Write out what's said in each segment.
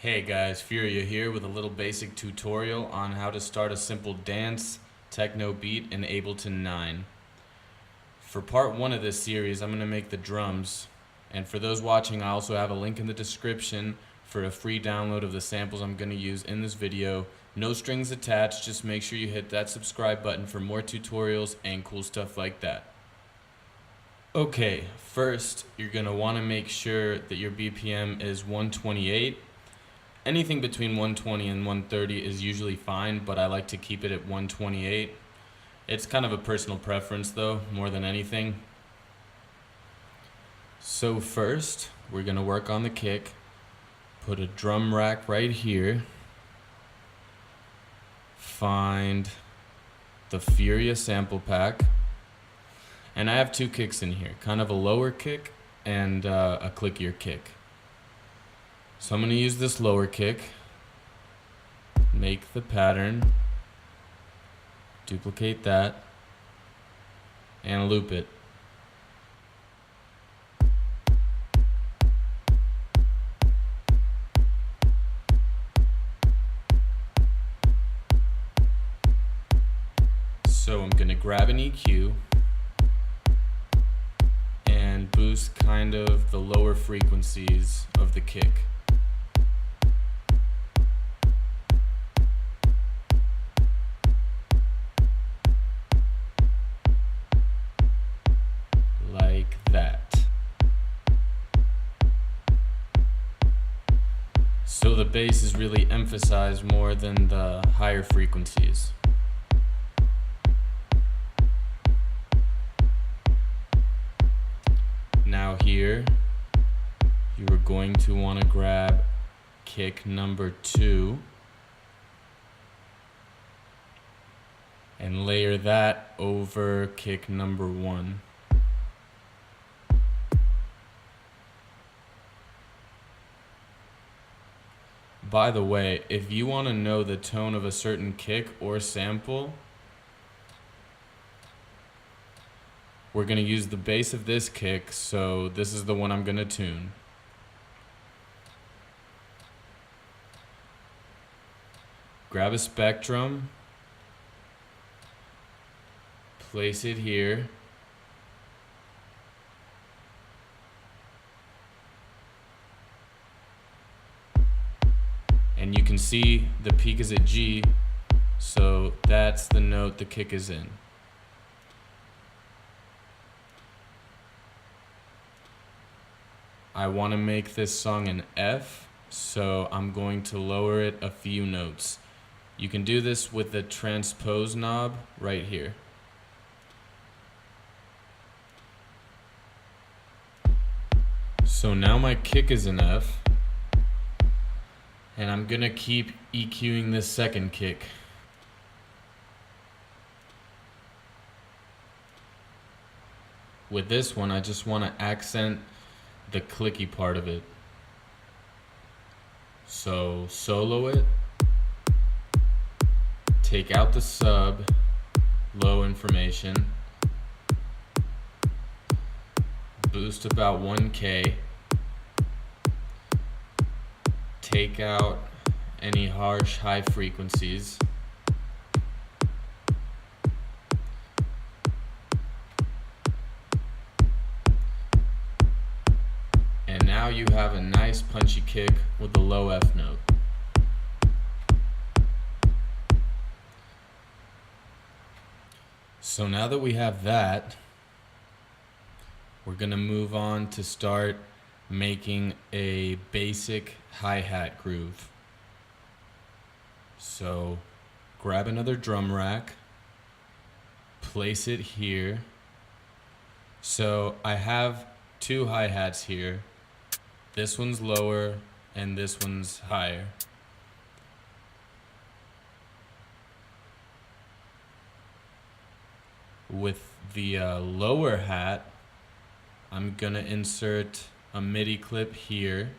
Hey guys, Furea here with a little basic tutorial on how to start a simple dance techno beat in Ableton 9. For part 1 of this series, I'm going to make the drums, and for those watching, I also have a link in the description for a free download of the samples I'm going to use in this video. No strings attached, just make sure you hit that subscribe button for more tutorials and cool stuff like that. Okay, first you're going to want to make sure that your BPM is 128. Anything between 120 and 130 is usually fine, but I like to keep it at 128. It's kind of a personal preference though, more than anything. So first, we're gonna work on the kick. Put a drum rack right here. Find the Furea sample pack. And I have two kicks in here, kind of a lower kick and a clickier kick. So I'm going to use this lower kick, make the pattern, duplicate that, and loop it. So I'm going to grab an EQ and boost kind of the lower frequencies of the kick. Like that. So the bass is really emphasized more than the higher frequencies. Now here, you are going to want to grab kick number 2 and layer that over kick number 1. By the way, if you want to know the tone of a certain kick or sample, we're going to use the bass of this kick, so this is the one I'm going to tune. Grab a spectrum, place it here, and you can see the peak is at G, so that's the note the kick is in. I want to make this song an F, so I'm going to lower it a few notes. You can do this with the transpose knob right here. So now my kick is an F, and I'm gonna keep EQing this second kick. With this one, I just want to accent the clicky part of it. So solo it, take out the sub, low information, boost about 1K, take out any harsh high frequencies, and now you have a nice punchy kick with a low F note. So now that we have that, we're going to move on to start making a basic hi-hat groove. So grab another drum rack, place it here. So I have two hi-hats here. This one's lower and this one's higher. With the lower hat, I'm gonna insert a MIDI clip here.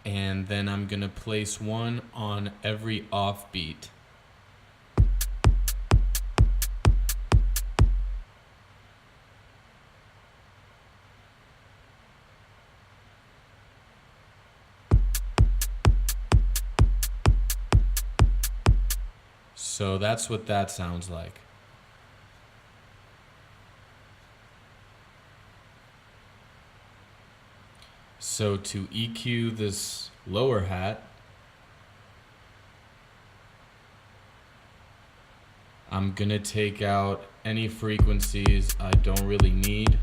And then I'm gonna place one on every offbeat. So that's what that sounds like. So to EQ this lower hat, I'm gonna take out any frequencies I don't really need.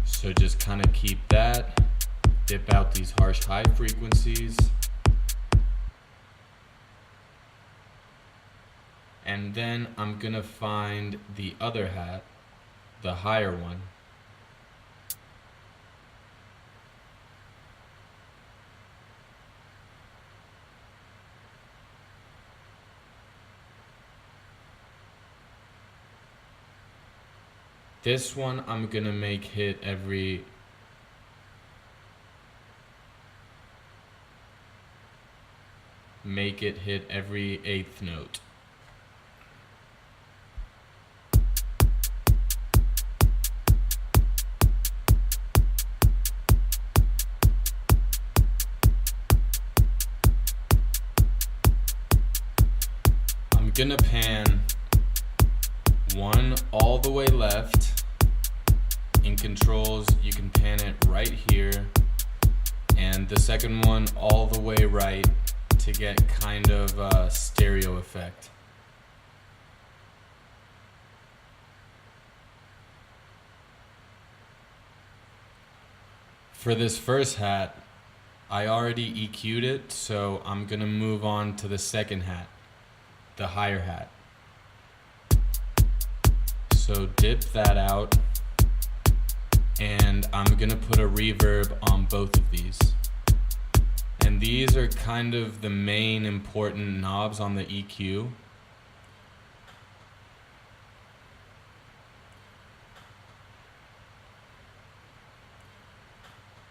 So just kind of keep that, dip out these harsh high frequencies, and then I'm gonna find the other hat, the higher one. This one I'm gonna make hit every eighth note. I'm gonna pan one all the way left. In controls, you can pan it right here, and the second one all the way right to get kind of a stereo effect. For this first hat, I already EQ'd it, so I'm gonna move on to the second hat, the higher hat. So dip that out, and I'm gonna put a reverb on both of these. And these are kind of the main important knobs on the EQ.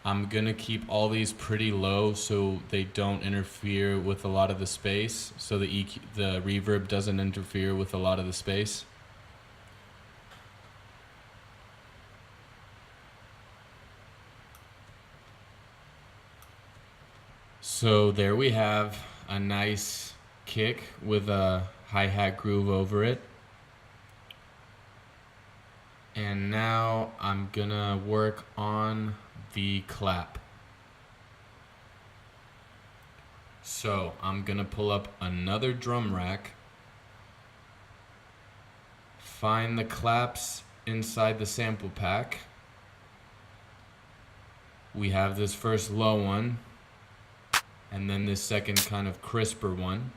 I'm gonna keep all these pretty low so they don't interfere with a lot of the space, so the reverb doesn't interfere with a lot of the space. So there we have a nice kick with a hi-hat groove over it. And now I'm gonna work on the clap. So I'm gonna pull up another drum rack, find the claps inside the sample pack. We have this first low one, and then this second kind of crisper one.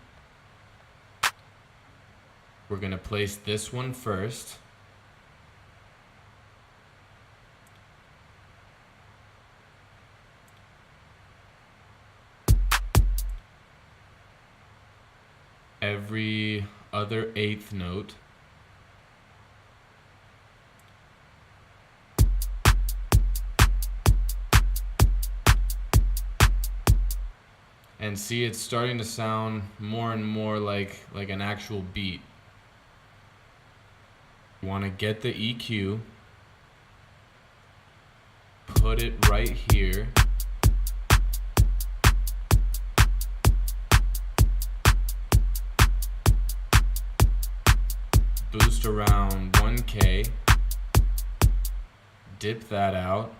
We're gonna place this one first. Every other eighth note. And see, it's starting to sound more and more like an actual beat. You want to get the EQ, put it right here, boost around 1K, dip that out.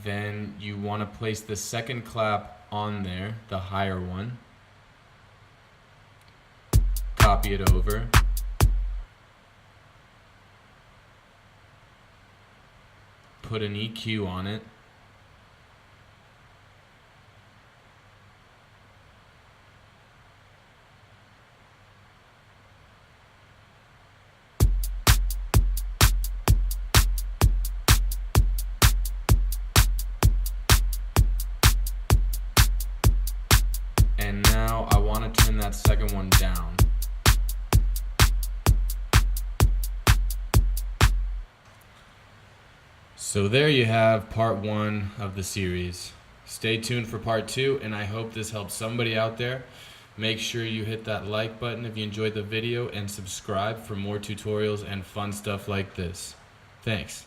Then you want to place the second clap on there, the higher one. Copy it over. Put an EQ on it. And now I want to turn that second one down. So there you have part 1 of the series. Stay tuned for part 2, and I hope this helps somebody out there. Make sure you hit that like button if you enjoyed the video, and subscribe for more tutorials and fun stuff like this. Thanks.